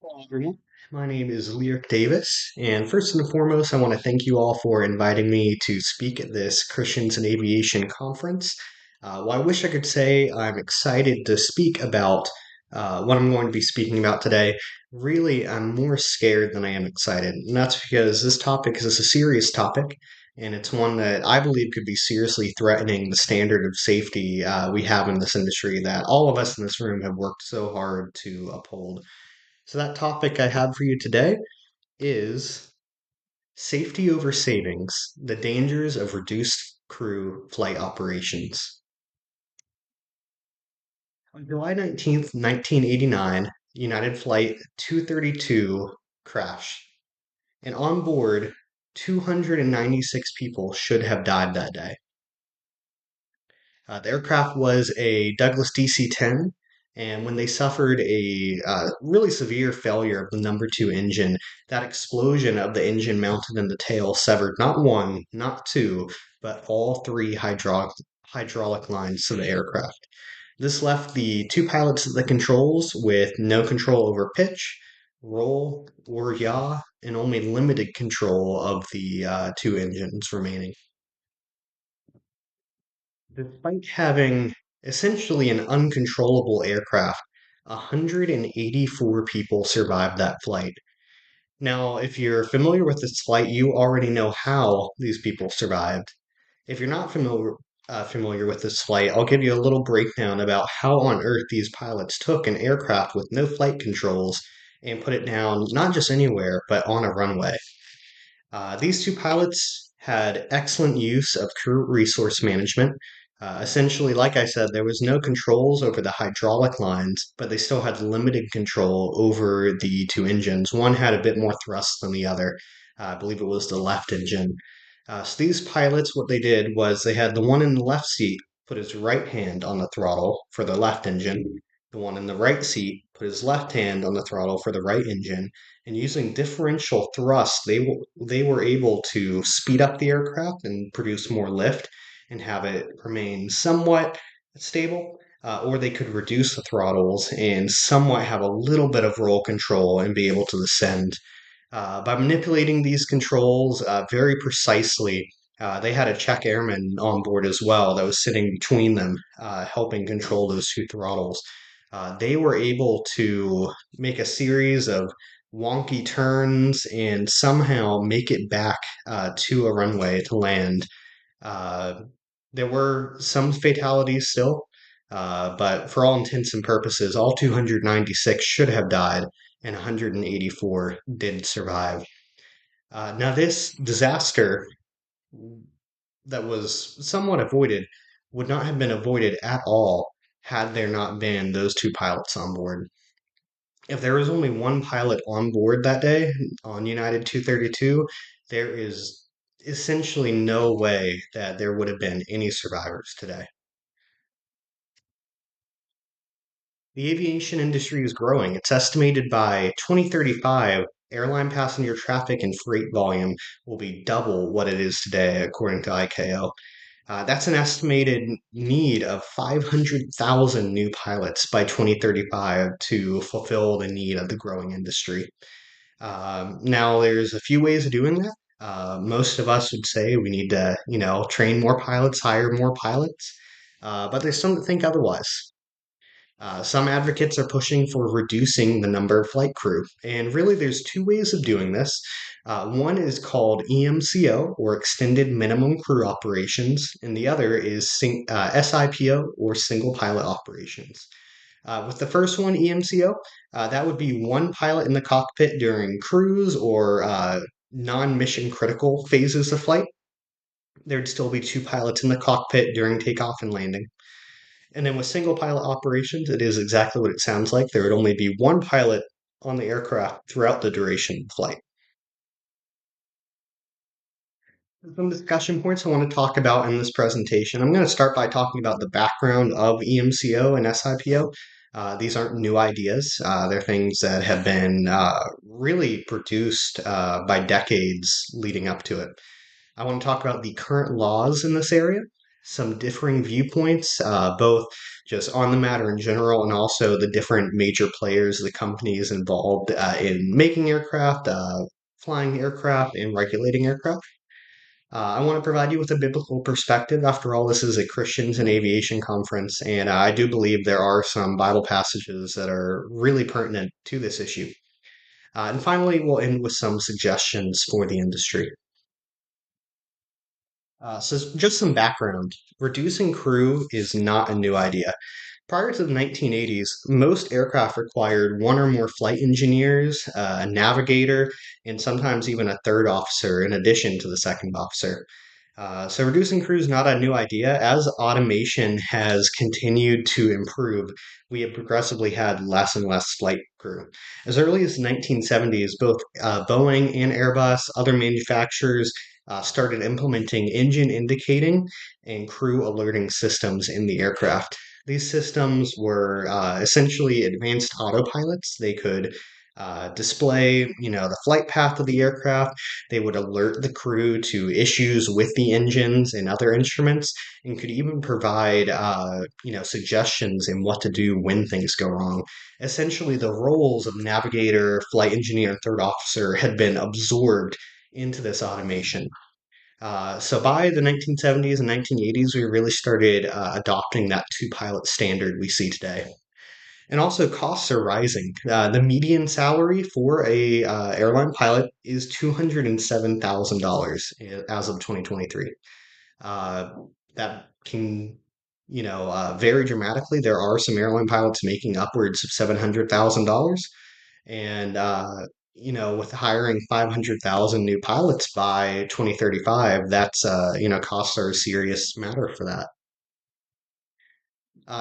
Hello, everyone. My name is Lyrik Davis, and first and foremost, I want to thank you all for inviting me to speak at this Christians in Aviation conference. Well, I wish I could say I'm excited to speak about what I'm going to be speaking about today. Really, I'm more scared than I am excited, and that's because this topic is a serious topic, and it's one that I believe could be seriously threatening the standard of safety we have in this industry that all of us in this room have worked so hard to uphold. So, that topic I have for you today is safety over savings, the dangers of reduced crew flight operations. On July 19th, 1989, United Flight 232 crashed, and on board, 296 people should have died that day. The aircraft was a Douglas DC-10, and when they suffered a really severe failure of the number two engine, that explosion of the engine mounted in the tail severed not one, not two, but all three hydraulic lines to the aircraft. This left the two pilots at the controls with no control over pitch, roll, or yaw, and only limited control of the two engines remaining. Despite having essentially an uncontrollable aircraft, 184 people survived that flight. Now, if you're familiar with this flight, you already know how these people survived. If you're not familiar with this flight, I'll give you a little breakdown about how on earth these pilots took an aircraft with no flight controls and put it down not just anywhere, but on a runway. These two pilots had excellent use of crew resource management. Essentially, like I said, there was no controls over the hydraulic lines, but they still had limited control over the two engines. One had a bit more thrust than the other. I believe it was the left engine. So these pilots, what they did was they had the one in the left seat put his right hand on the throttle for the left engine. The one in the right seat put his left hand on the throttle for the right engine, and using differential thrust, they were able to speed up the aircraft and produce more lift and have it remain somewhat stable. Or they could reduce the throttles and somewhat have a little bit of roll control and be able to descend. By manipulating these controls very precisely, they had a check airman on board as well that was sitting between them, helping control those two throttles. They were able to make a series of wonky turns and somehow make it back to a runway to land. Uh, there were some fatalities still, but for all intents and purposes, all 296 should have died, and 184 did survive. Now, this disaster that was somewhat avoided would not have been avoided at all had there not been those two pilots on board. If there was only one pilot on board that day on United 232, there is essentially no way that there would have been any survivors today. The aviation industry is growing. It's estimated by 2035, airline passenger traffic and freight volume will be double what it is today, according to ICAO. That's an estimated need of 500,000 new pilots by 2035 to fulfill the need of the growing industry. Now, there's a few ways of doing that. Most of us would say we need to, train more pilots, hire more pilots, but there's some that think otherwise. Some advocates are pushing for reducing the number of flight crew, and really there's two ways of doing this. One is called EMCO, or Extended Minimum Crew Operations, and the other is SIPO, or Single Pilot Operations. With the first one, EMCO, that would be one pilot in the cockpit during cruise or non-mission critical phases of flight. There'd still be two pilots in the cockpit during takeoff and landing. And then with single pilot operations, it is exactly what it sounds like. There would only be one pilot on the aircraft throughout the duration of the flight. Some discussion points I want to talk about in this presentation. I'm going to start by talking about the background of EMCO and SIPO. These aren't new ideas. They're things that have been really produced by decades leading up to it. I want to talk about the current laws in this area. some differing viewpoints, both just on the matter in general and also the different major players, the companies involved in making aircraft, flying aircraft, and regulating aircraft. I want to provide you with a biblical perspective. After all, this is a Christians in Aviation conference, and I do believe there are some Bible passages that are really pertinent to this issue. And finally, we'll end with some suggestions for the industry. So, just some background. Reducing crew is not a new idea. Prior to the 1980s, most aircraft required one or more flight engineers, a navigator, and sometimes even a third officer in addition to the second officer. So reducing crew is not a new idea. As automation has continued to improve, we have progressively had less and less flight crew. As early as the 1970s, both Boeing and Airbus, other manufacturers, started implementing engine indicating and crew alerting systems in the aircraft. These systems were essentially advanced autopilots. They could display, the flight path of the aircraft. They would alert the crew to issues with the engines and other instruments, and could even provide, suggestions in what to do when things go wrong. Essentially, the roles of navigator, flight engineer, and third officer had been absorbed into this automation. So by the 1970s and 1980s, we really started adopting that two pilot standard we see today. And also, costs are rising. The median salary for a airline pilot is $207,000 as of 2023. Uh, that can, vary dramatically. There are some airline pilots making upwards of $700,000, and with hiring 500,000 new pilots by 2035, that's costs are a serious matter for that.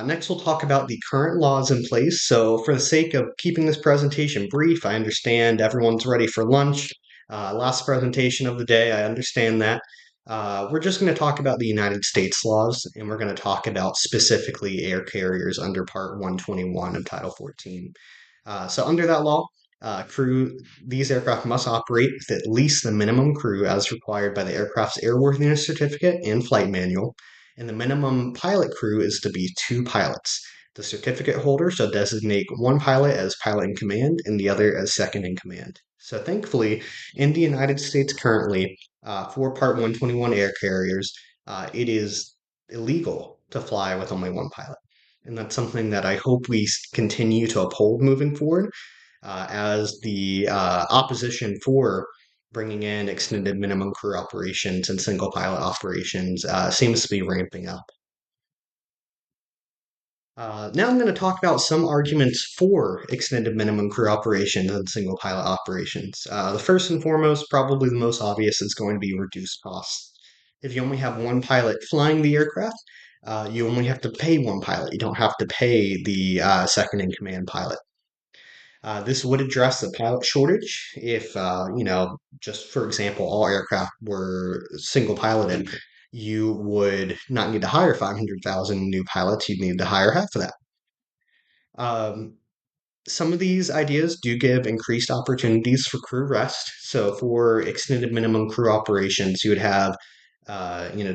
Next, we'll talk about the current laws in place. So, for the sake of keeping this presentation brief, I understand everyone's ready for lunch. Last presentation of the day, I understand that. We're just going to talk about the United States laws, and we're going to talk about specifically air carriers under Part 121 of Title 14. So, under that law, these aircraft must operate with at least the minimum crew as required by the aircraft's airworthiness certificate and flight manual, and the minimum pilot crew is to be two pilots. The certificate holder shall designate one pilot as pilot in command and the other as second in command. So, thankfully, in the United States currently, for Part 121 air carriers, it is illegal to fly with only one pilot. And that's something that I hope we continue to uphold moving forward, as the opposition for bringing in extended minimum crew operations and single pilot operations seems to be ramping up. Now I'm going to talk about some arguments for extended minimum crew operations and single pilot operations. The first and foremost, probably the most obvious, is going to be reduced costs. If you only have one pilot flying the aircraft, you only have to pay one pilot. You don't have to pay the second in command pilot. This would address the pilot shortage if, just for example, all aircraft were single piloted. You would not need to hire 500,000 new pilots. You'd need to hire half of that. Um, some of these ideas do give increased opportunities for crew rest. So for extended minimum crew operations, you would have,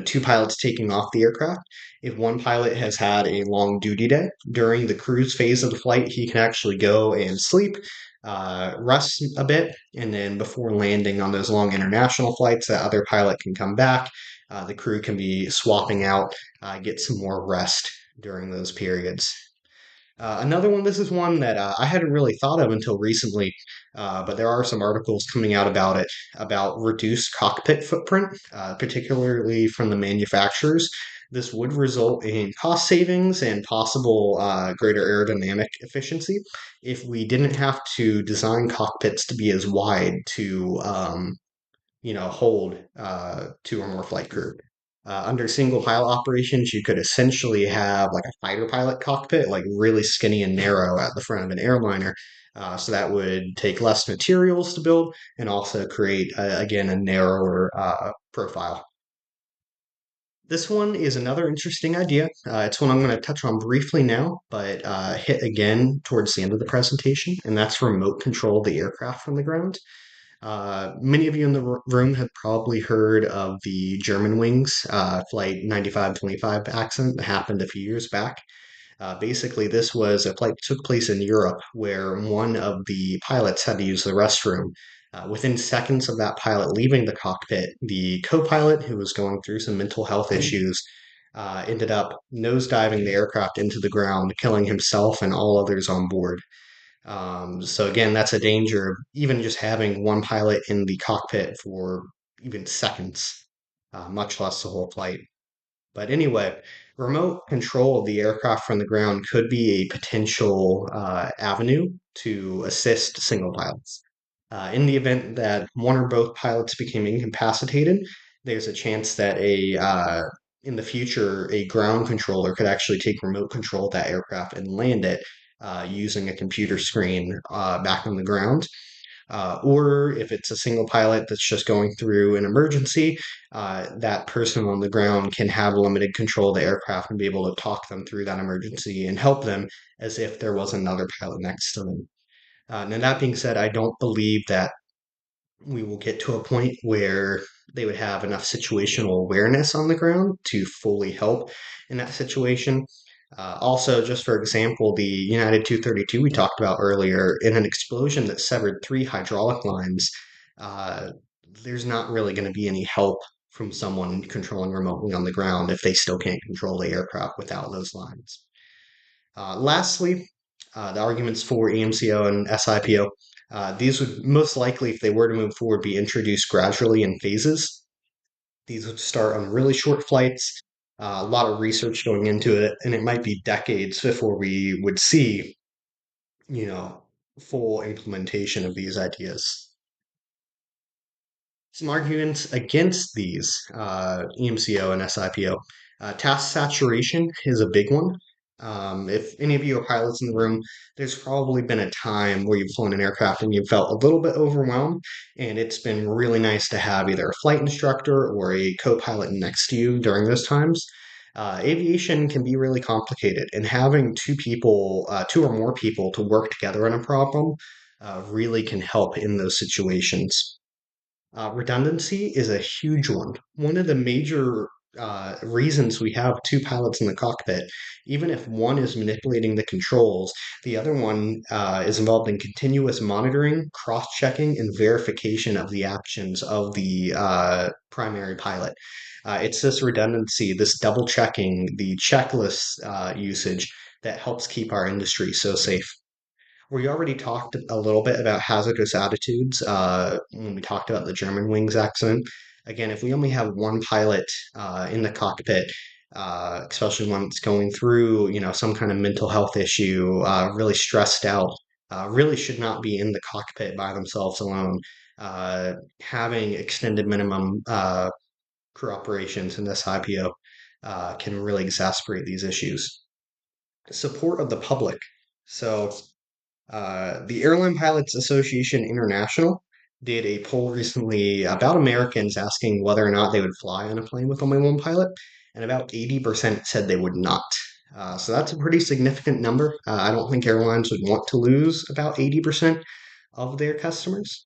two pilots taking off the aircraft. If one pilot has had a long duty day during the cruise phase of the flight, he can actually go and sleep, rest a bit, and then before landing on those long international flights, that other pilot can come back. The crew can be swapping out, get some more rest during those periods. Another one, this is one that I hadn't really thought of until recently, but there are some articles coming out about it, about reduced cockpit footprint, particularly from the manufacturers. This would result in cost savings and possible greater aerodynamic efficiency if we didn't have to design cockpits to be as wide to hold two or more flight crew. Under single pilot operations, you could essentially have like a fighter pilot cockpit, like really skinny and narrow at the front of an airliner. So that would take less materials to build and also create, again, a narrower profile. This one is another interesting idea. It's one I'm going to touch on briefly now, but hit again towards the end of the presentation, and that's remote control of the aircraft from the ground. Many of you in the room have probably heard of the German Wings Flight 9525 accident that happened a few years back. Basically, this was a flight that took place in Europe where one of the pilots had to use the restroom. Within seconds of that pilot leaving the cockpit, the co pilot, who was going through some mental health issues, ended up nosediving the aircraft into the ground, killing himself and all others on board. So again, that's a danger of even just having one pilot in the cockpit for even seconds, much less the whole flight. But anyway, remote control of the aircraft from the ground could be a potential avenue to assist single pilots. In the event that one or both pilots became incapacitated, there's a chance that in the future, a ground controller could actually take remote control of that aircraft and land it using a computer screen back on the ground. Or if it's a single pilot that's just going through an emergency, that person on the ground can have limited control of the aircraft and be able to talk them through that emergency and help them as if there was another pilot next to them. Now, that being said, I don't believe that we will get to a point where they would have enough situational awareness on the ground to fully help in that situation. Also, just for example, the United 232 we talked about earlier, in an explosion that severed three hydraulic lines, uh, there's not really going to be any help from someone controlling remotely on the ground if they still can't control the aircraft without those lines. Lastly, the arguments for EMCO and SIPO. These would most likely, if they were to move forward, be introduced gradually in phases. These would start on really short flights, a lot of research going into it, and it might be decades before we would see, you know, full implementation of these ideas. Some arguments against these EMCO and SIPO. Task saturation is a big one. If any of you are pilots in the room, there's probably been a time where you've flown an aircraft and you felt a little bit overwhelmed, and it's been really nice to have either a flight instructor or a co pilot next to you during those times. Aviation can be really complicated, and having two or more people to work together on a problem really can help in those situations. Redundancy is a huge one. One of the major reasons we have two pilots in the cockpit, even if one is manipulating the controls, the other one is involved in continuous monitoring, cross checking, and verification of the actions of the primary pilot. It's this redundancy, this double checking, the checklist usage that helps keep our industry so safe. We already talked a little bit about hazardous attitudes when we talked about the German wings accident. Again, if we only have one pilot in the cockpit, especially one that's going through, some kind of mental health issue, really stressed out, really should not be in the cockpit by themselves alone. Having extended minimum crew operations in this IPO can really exacerbate these issues. Support of the public. So the Airline Pilots Association International did a poll recently about Americans asking whether or not they would fly on a plane with only one pilot, and about 80% said they would not. So that's a pretty significant number. I don't think airlines would want to lose about 80% of their customers.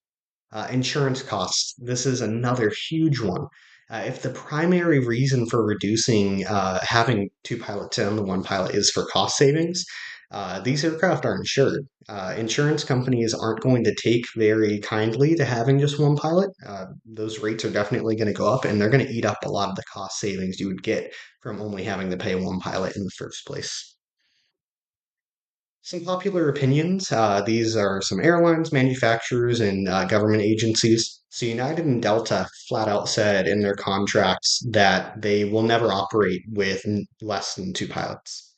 Insurance costs. This is another huge one. If the primary reason for reducing having two pilots and the one pilot is for cost savings, these aircraft are insured. Insurance companies aren't going to take very kindly to having just one pilot. Those rates are definitely going to go up, and they're going to eat up a lot of the cost savings you would get from only having to pay one pilot in the first place. Some popular opinions. These are some airlines, manufacturers, and government agencies. So United and Delta flat out said in their contracts that they will never operate with less than two pilots,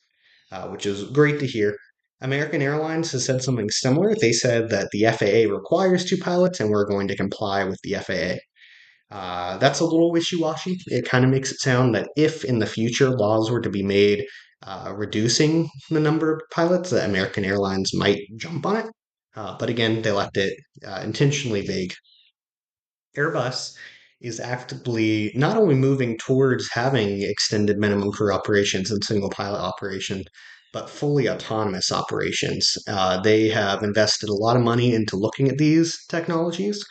which is great to hear. American Airlines has said something similar. They said that the FAA requires two pilots and we're going to comply with the FAA. That's a little wishy-washy. It kind of makes it sound that if in the future laws were to be made reducing the number of pilots, that American Airlines might jump on it. But again, they left it intentionally vague. Airbus is actively not only moving towards having extended minimum crew operations and single pilot operation, but fully autonomous operations. They have invested a lot of money into looking at these technologies.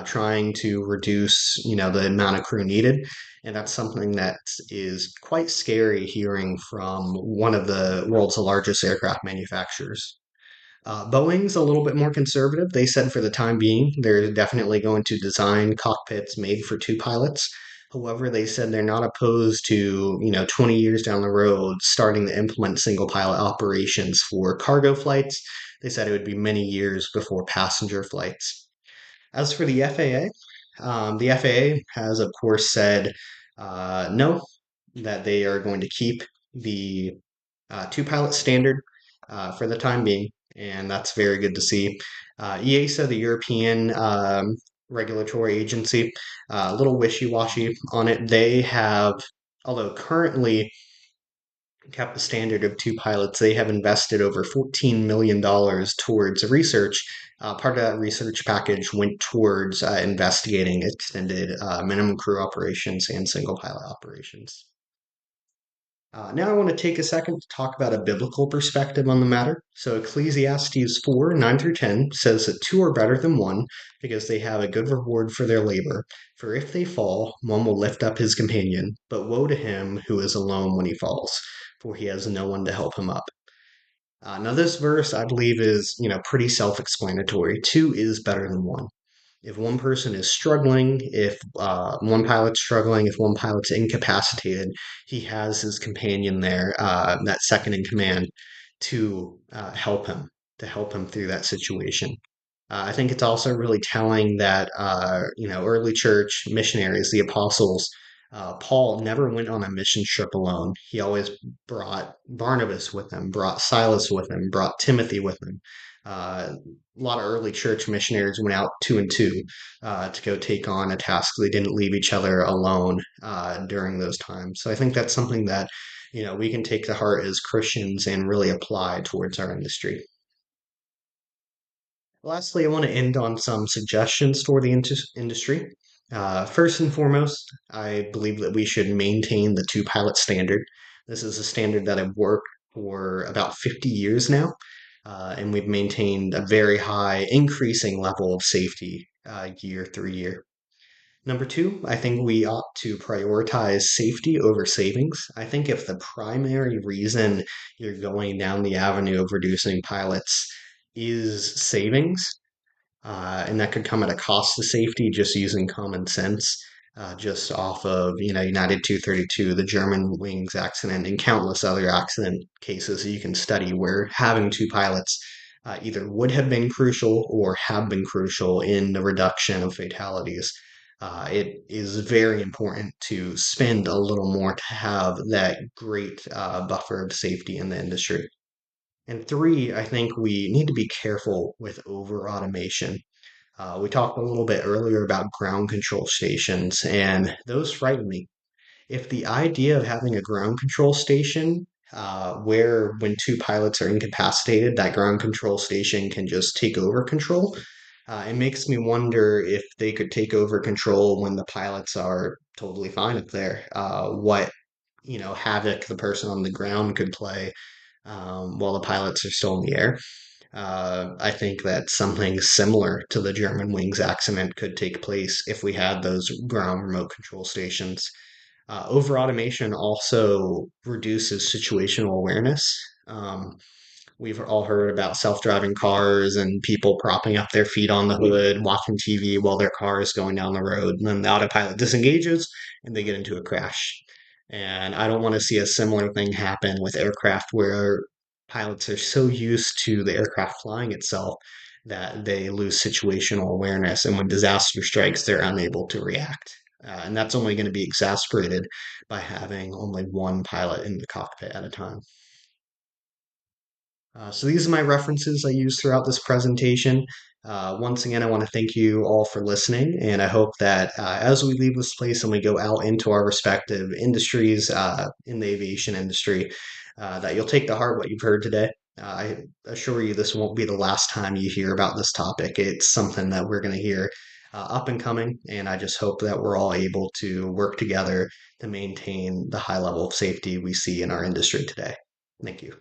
trying to reduce, the amount of crew needed. And that's something that is quite scary hearing from one of the world's largest aircraft manufacturers. Boeing's a little bit more conservative. They said for the time being, they're definitely going to design cockpits made for two pilots. However, they said they're not opposed to, 20 years down the road, starting to implement single pilot operations for cargo flights. They said it would be many years before passenger flights. As for the FAA has, of course, said no, that they are going to keep the two pilot standard for the time being, and that's very good to see. EASA, the European regulatory agency, a little wishy washy on it. They have, although currently kept the standard of two pilots, they have invested over $14 million towards research. Part of that research package went towards investigating extended minimum crew operations and single pilot operations. Now, I want to take a second to talk about a biblical perspective on the matter. So, Ecclesiastes 4 9 through 10 says that two are better than one because they have a good reward for their labor. For if they fall, one will lift up his companion, but woe to him who is alone when he falls, for he has no one to help him up. Now, this verse, I believe, is pretty self-explanatory. Two is better than one. If one person is struggling, if one pilot's struggling, if one pilot's incapacitated, he has his companion there, that second in command, to to help him through that situation. I think it's also really telling that early church missionaries, the apostles, Paul never went on a mission trip alone. He always brought Barnabas with him, brought Silas with him, brought Timothy with him. A lot of early church missionaries went out two and two to go take on a task. They didn't leave each other alone during those times. So I think that's something that we can take to heart as Christians and really apply towards our industry. Lastly, I want to end on some suggestions for the industry. First and foremost, I believe that we should maintain the two pilot standard. This is a standard that I've worked for about 50 years now, and we've maintained a very high, increasing level of safety year through year. Number two, I think we ought to prioritize safety over savings. I think if the primary reason you're going down the avenue of reducing pilots is savings, and that could come at a cost to safety just using common sense, just off of United 232, the German wings accident, and countless other accident cases that you can study where having two pilots either would have been crucial or have been crucial in the reduction of fatalities. It is very important to spend a little more to have that great buffer of safety in the industry. And three, I think we need to be careful with over automation. We talked a little bit earlier about ground control stations, and those frighten me. If the idea of having a ground control station where when two pilots are incapacitated, that ground control station can just take over control, it makes me wonder if they could take over control when the pilots are totally fine up there. What havoc the person on the ground could play while the pilots are still in the air. I think that something similar to the German wings accident could take place if we had those ground remote control stations. Over automation also reduces situational awareness. We've all heard about self-driving cars and people propping up their feet on the hood, watching TV while their car is going down the road, and then the autopilot disengages and they get into a crash. And I don't want to see a similar thing happen with aircraft where pilots are so used to the aircraft flying itself that they lose situational awareness. And when disaster strikes, they're unable to react. And that's only going to be exacerbated by having only one pilot in the cockpit at a time. So these are my references I use throughout this presentation. Once again, I want to thank you all for listening, and I hope that as we leave this place and we go out into our respective industries in the aviation industry, that you'll take to heart what you've heard today. I assure you this won't be the last time you hear about this topic. It's something that we're going to hear up and coming, and I just hope that we're all able to work together to maintain the high level of safety we see in our industry today. Thank you.